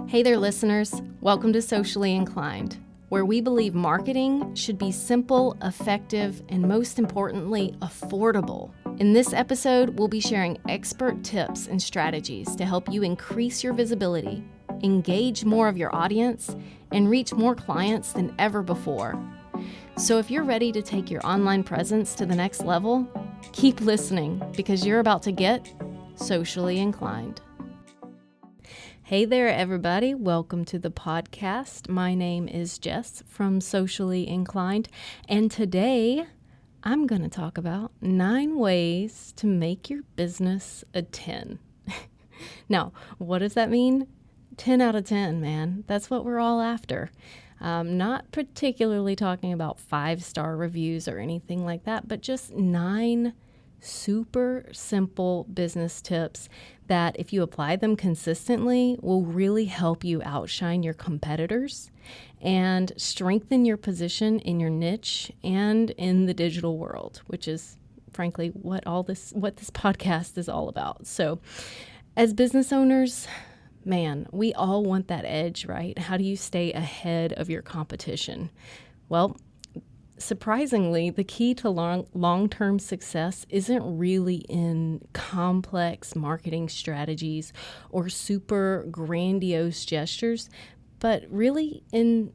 Hey there, listeners. Welcome to Socially Inclined, where we believe marketing should be simple, effective, and most importantly, affordable. In this episode, we'll be sharing expert tips and strategies to help you increase your visibility, engage more of your audience, and reach more clients than ever before. So if you're ready to take your online presence to the next level, keep listening because you're about to get socially inclined. Hey there, everybody. Welcome to the podcast. My name is Jess from Socially Inclined, and today I'm going to talk about 9 ways to make your business a 10. Now, what does that mean? 10 out of 10, man. That's what we're all after. Not particularly talking about 5-star reviews or anything like that, but just 9 super simple business tips that, if you apply them consistently, will really help you outshine your competitors and strengthen your position in your niche and in the digital world, which is frankly what this podcast is all about. So as business owners, man, we all want that edge, right? How do you stay ahead of your competition? Well, surprisingly, the key to long-term success isn't really in complex marketing strategies or super grandiose gestures, but really in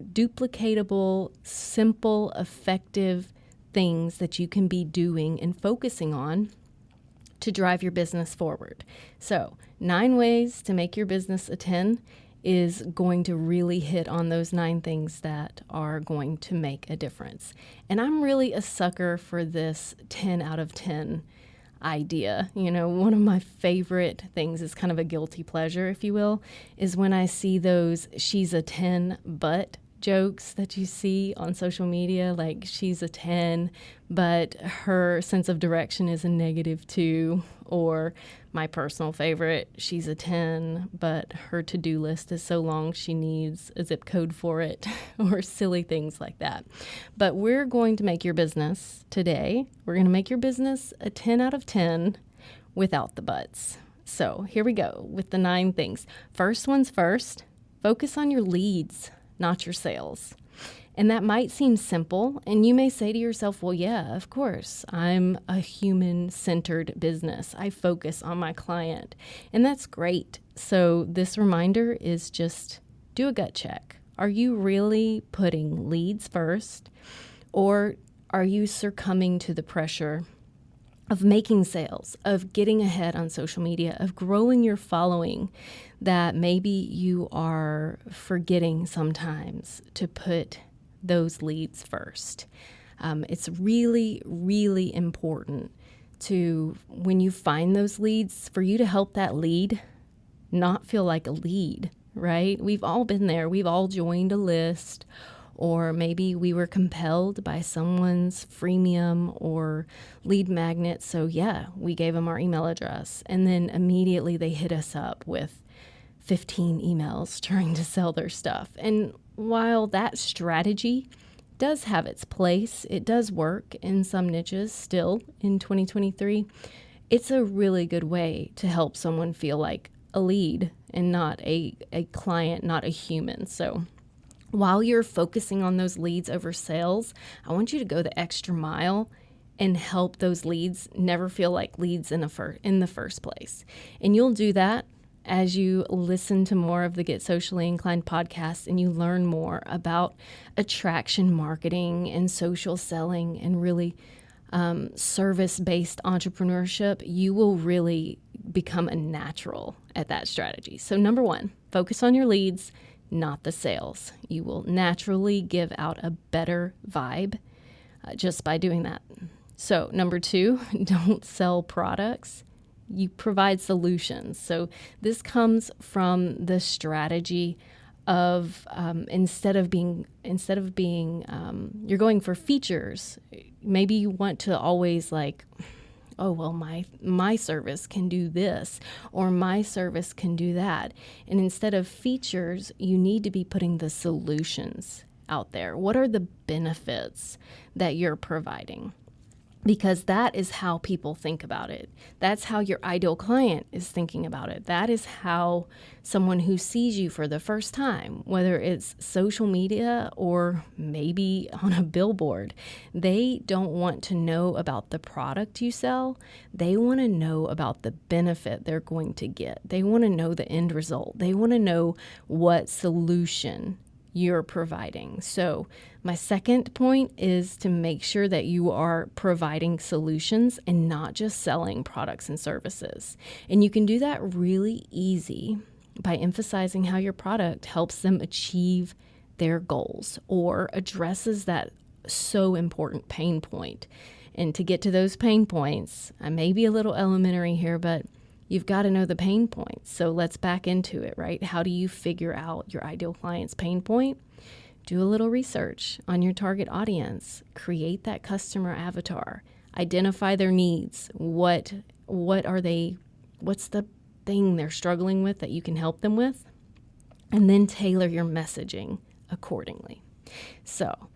duplicatable, simple, effective things that you can be doing and focusing on to drive your business forward. So 9 ways to make your business a 10 is going to really hit on those 9 things that are going to make a difference. And I'm really a sucker for this 10 out of 10 idea. You know, one of my favorite things is kind of a guilty pleasure, if you will, is when I see those "she's a 10 but" jokes that you see on social media, like she's a 10, but her sense of direction is a -2, or my personal favorite, she's a 10, but her to-do list is so long she needs a zip code for it, or silly things like that. But we're going to make your business today, we're going to make your business a 10 out of 10 without the buts. So here we go with the 9 things. First one's first, focus on your leads, not your sales. And that might seem simple, and you may say to yourself, well, yeah, of course, I'm a human-centered business. I focus on my client, and that's great. So this reminder is just do a gut check. Are you really putting leads first, or are you succumbing to the pressure of making sales, of getting ahead on social media, of growing your following, that maybe you are forgetting sometimes to put those leads first? It's really, really important to, when you find those leads, for you to help that lead not feel like a lead, right? We've all been there. We've all joined a list, or maybe we were compelled by someone's freemium or lead magnet. So yeah, we gave them our email address, and then immediately they hit us up with 15 emails trying to sell their stuff. And while that strategy does have its place, it does work in some niches still in 2023, it's a really good way to help someone feel like a lead and not a client, not a human. So while you're focusing on those leads over sales, I want you to go the extra mile and help those leads never feel like leads in the first place. And you'll do that as you listen to more of the Get Socially Inclined podcast and you learn more about attraction marketing and social selling and really service-based entrepreneurship. You will really become a natural at that strategy. So number 1, focus on your leads, not the sales. You will naturally give out a better vibe just by doing that. So number 2, don't sell products. You provide solutions. So this comes from the strategy of instead of being you're going for features. Maybe you want to always like, oh, well, my service can do this, or my service can do that. And instead of features, you need to be putting the solutions out there. What are the benefits that you're providing? because that is how people think about it. That's how your ideal client is thinking about it. That is how someone who sees you for the first time, whether it's social media or maybe on a billboard, they don't want to know about the product you sell. They want to know about the benefit they're going to get. They want to know the end result. They want to know what solution you're providing. So my second point is to make sure that you are providing solutions and not just selling products and services. And you can do that really easy by emphasizing how your product helps them achieve their goals or addresses that so important pain point. And to get to those pain points, I may be a little elementary here, but you've got to know the pain points. So let's back into it, right? How do you figure out your ideal client's pain point? Do a little research on your target audience. Create that customer avatar. Identify their needs. What are they? What's the thing they're struggling with that you can help them with? And then tailor your messaging accordingly. So,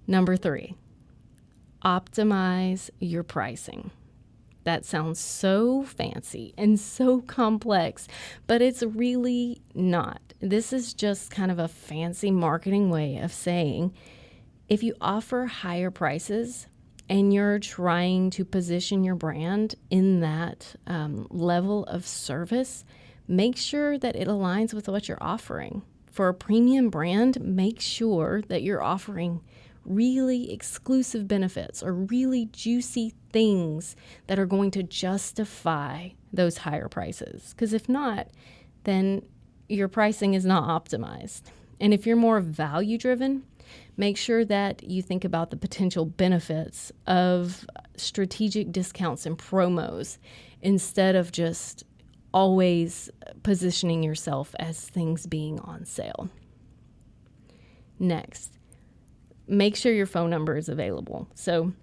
number 3, optimize your pricing. That sounds so fancy and so complex, but it's really not. This is just kind of a fancy marketing way of saying if you offer higher prices and you're trying to position your brand in that level of service, make sure that it aligns with what you're offering. For a premium brand, make sure that you're offering really exclusive benefits or really juicy things that are going to justify those higher prices. Because if not, then your pricing is not optimized. And if you're more value driven, make sure that you think about the potential benefits of strategic discounts and promos instead of just always positioning yourself as things being on sale. Next, make sure your phone number is available. So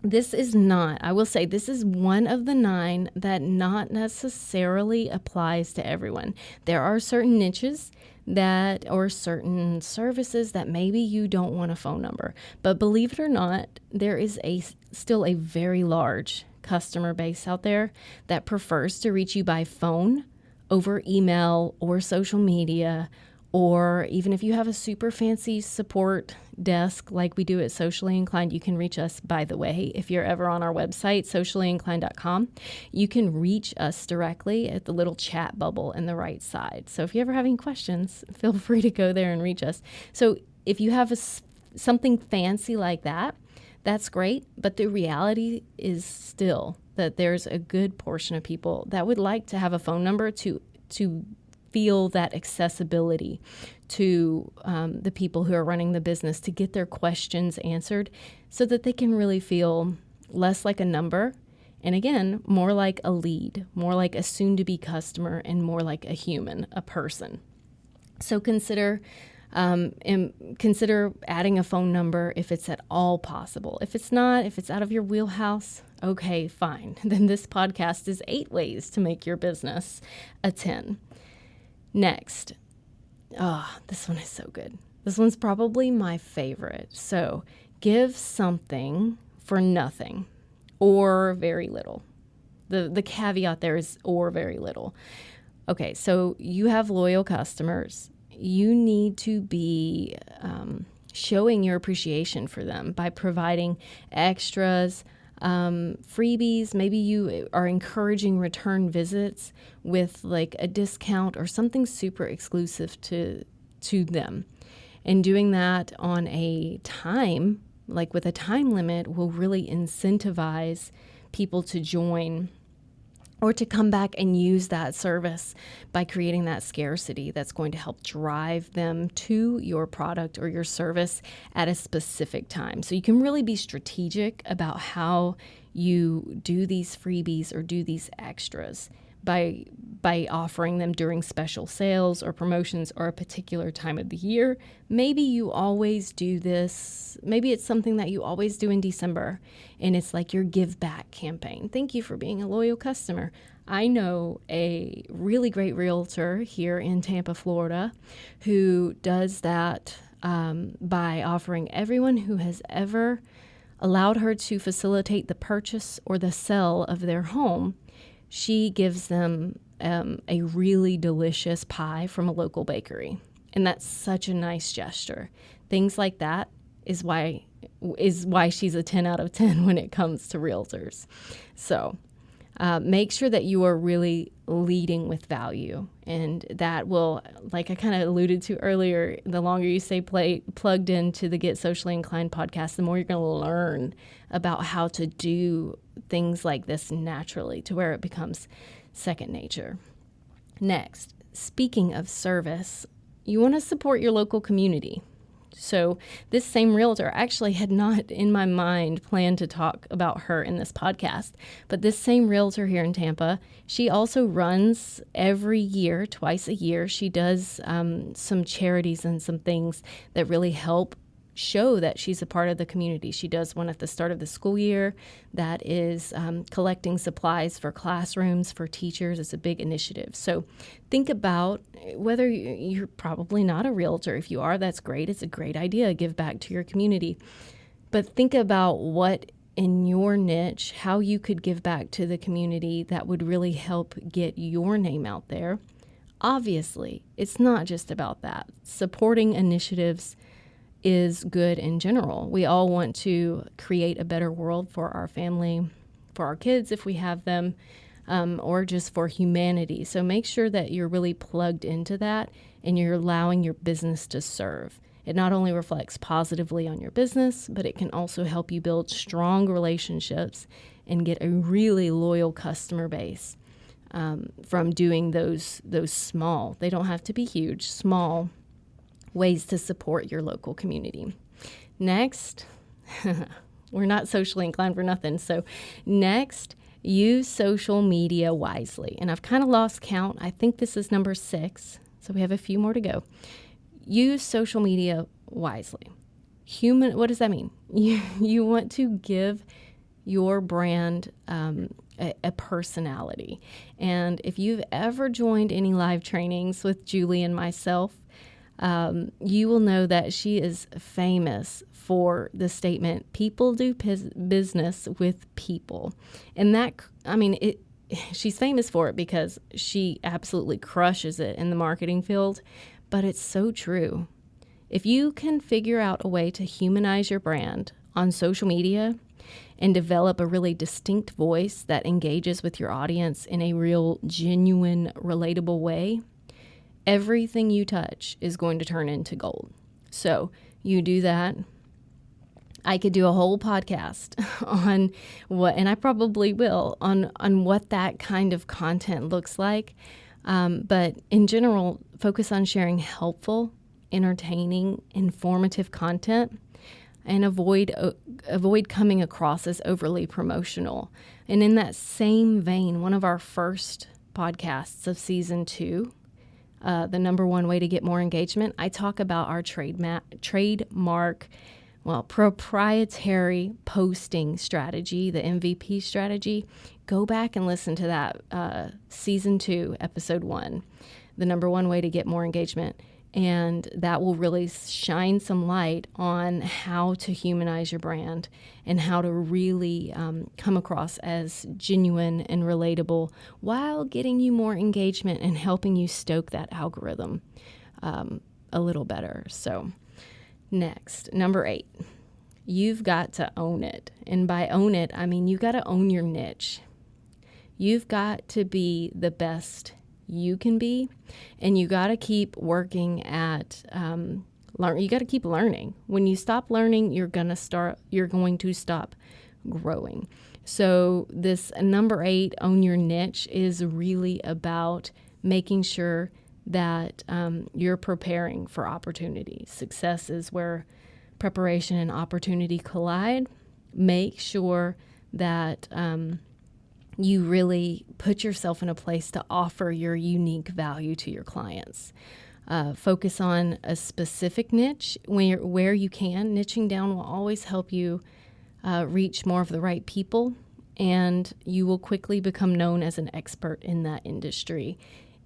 this is not, I will say, this is one of the 9 that not necessarily applies to everyone. There are certain niches or certain services that maybe you don't want a phone number. But believe it or not, there is still a very large customer base out there that prefers to reach you by phone over email or social media, or even if you have a super fancy support desk like we do at Socially Inclined, you can reach us, by the way. If you're ever on our website, sociallyinclined.com, you can reach us directly at the little chat bubble in the right side. So if you ever have any questions, feel free to go there and reach us. So if you have something fancy like that, that's great. But the reality is still that there's a good portion of people that would like to have a phone number to feel that accessibility to the people who are running the business, to get their questions answered so that they can really feel less like a number and, again, more like a lead, more like a soon-to-be customer, and more like a human, a person. So consider adding a phone number if it's at all possible. If it's not, if it's out of your wheelhouse, okay, fine. Then this podcast is 8 ways to make your business a 10. Next, this one is so good. This one's probably my favorite. So give something for nothing or very little. The caveat there is or very little. Okay, so you have loyal customers. You need to be showing your appreciation for them by providing extras, freebies. Maybe you are encouraging return visits with like a discount or something super exclusive to them. And doing that on a time, like with a time limit, will really incentivize people to join or to come back and use that service by creating that scarcity that's going to help drive them to your product or your service at a specific time. So you can really be strategic about how you do these freebies or do these extras by offering them during special sales or promotions or a particular time of the year. Maybe you always do this. Maybe it's something that you always do in December, and it's like your give back campaign. Thank you for being a loyal customer. I know a really great realtor here in Tampa, Florida, who does that by offering everyone who has ever allowed her to facilitate the purchase or the sale of their home, she gives them a really delicious pie from a local bakery. And that's such a nice gesture. Things like that is why she's a 10 out of 10 when it comes to realtors. So make sure that you are really leading with value. And that will, like I kind of alluded to earlier, the longer you stay plugged into the Get Socially Inclined podcast, the more you're going to learn about how to do things like this naturally to where it becomes second nature. Next, speaking of service, you want to support your local community. So this same realtor actually had not in my mind planned to talk about her in this podcast, but this same realtor here in Tampa, she also runs every year, twice a year. She does some charities and some things that really help show that she's a part of the community. She does one at the start of the school year that is collecting supplies for classrooms, for teachers. It's a big initiative. So think about whether you're probably not a realtor. If you are, that's great. It's a great idea. Give back to your community. But think about what in your niche, how you could give back to the community that would really help get your name out there. Obviously, it's not just about that. Supporting initiatives is good in general. We all want to create a better world for our family, for our kids if we have them, or just for humanity. So make sure that you're really plugged into that and you're allowing your business to serve. It not only reflects positively on your business, but it can also help you build strong relationships and get a really loyal customer base from doing those small, they don't have to be huge, small ways to support your local community. Next, we're not socially inclined for nothing. So next, use social media wisely. And I've kind of lost count. I think this is number 6. So we have a few more to go. Use social media wisely. What does that mean? You want to give your brand a personality. And if you've ever joined any live trainings with Julie and myself, you will know that she is famous for the statement, people do business with people. And that, she's famous for it because she absolutely crushes it in the marketing field, but it's so true. If you can figure out a way to humanize your brand on social media and develop a really distinct voice that engages with your audience in a real, genuine, relatable way, everything you touch is going to turn into gold. So you do that. I could do a whole podcast on what, and I probably will, on what that kind of content looks like. But in general, focus on sharing helpful, entertaining, informative content, and avoid coming across as overly promotional. And in that same vein, one of our first podcasts of season 2, the number one way to get more engagement, I talk about our proprietary posting strategy, the MVP strategy. Go back and listen to that season 2, episode 1, the number one way to get more engagement. And that will really shine some light on how to humanize your brand and how to really come across as genuine and relatable while getting you more engagement and helping you stoke that algorithm a little better. So next, number 8, you've got to own it. And by own it, I mean you got to own your niche. You've got to be the best you can be, and you got to keep working at you got to keep learning. When you stop learning, you're going to stop growing. So this number 8, own your niche, is really about making sure that you're preparing for opportunity. Success is where preparation and opportunity collide. Make sure that you really put yourself in a place to offer your unique value to your clients. Focus on a specific niche where you can. Niching down will always help you reach more of the right people, and you will quickly become known as an expert in that industry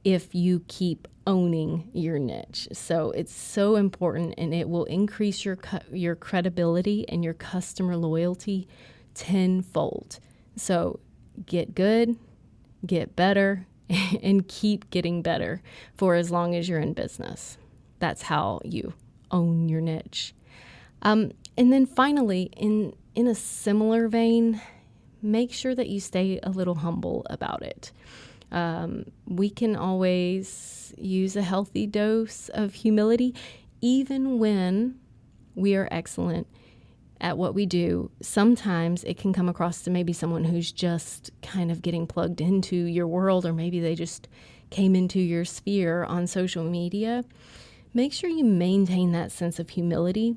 if you keep owning your niche. So it's so important, and it will increase your credibility and your customer loyalty tenfold. So get good, get better, and keep getting better for as long as you're in business. That's how you own your niche. And then finally, in a similar vein, make sure that you stay a little humble about it. We can always use a healthy dose of humility, even when we are excellent at what we do. Sometimes it can come across to maybe someone who's just kind of getting plugged into your world, or maybe they just came into your sphere on social media. Make sure you maintain that sense of humility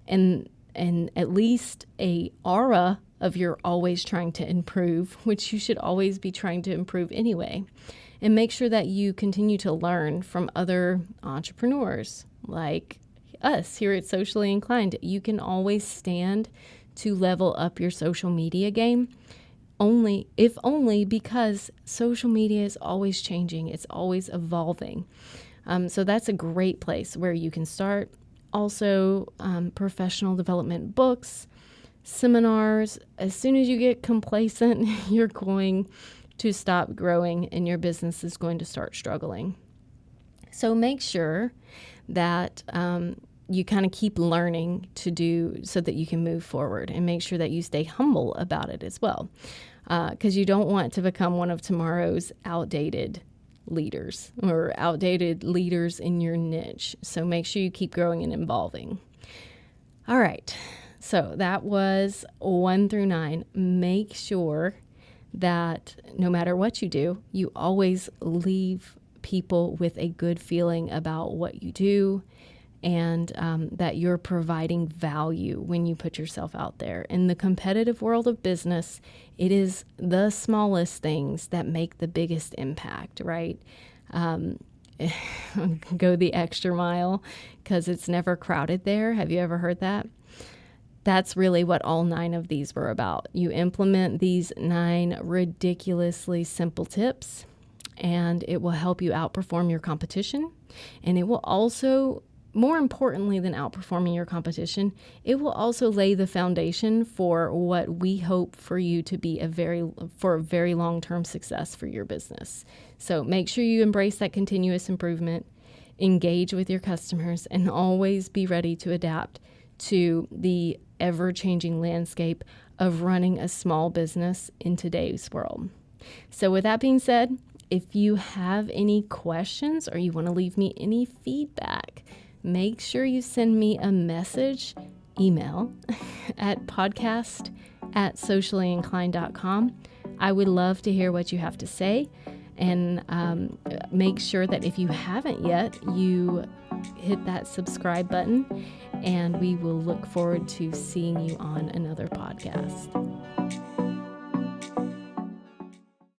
and at least a aura of you're always trying to improve, which you should always be trying to improve anyway. And make sure that you continue to learn from other entrepreneurs like us here at Socially Inclined. You can always stand to level up your social media game, only because social media is always changing. It's always evolving. So that's a great place where you can start. Also, professional development books, seminars. As soon as you get complacent, you're going to stop growing and your business is going to start struggling. So make sure that you kind of keep learning to do so that you can move forward, and make sure that you stay humble about it as well, because you don't want to become one of tomorrow's outdated leaders or outdated leaders in your niche. So make sure you keep growing and evolving. All right. So that was 1 through 9. Make sure that no matter what you do, you always leave people with a good feeling about what you do, and that you're providing value when you put yourself out there. In the competitive world of business, it is the smallest things that make the biggest impact, right? Go the extra mile because it's never crowded there. Have you ever heard that? That's really what all 9 of these were about. You implement these 9 ridiculously simple tips, and it will help you outperform your competition. And it will also, more importantly than outperforming your competition, it will also lay the foundation for what we hope for you to be a very long-term success for your business. So make sure you embrace that continuous improvement, engage with your customers, and always be ready to adapt to the ever-changing landscape of running a small business in today's world. So with that being said, if you have any questions or you want to leave me any feedback, make sure you send me a message, email at podcast@sociallyinclined.com. I would love to hear what you have to say, and make sure that if you haven't yet, you hit that subscribe button, and we will look forward to seeing you on another podcast.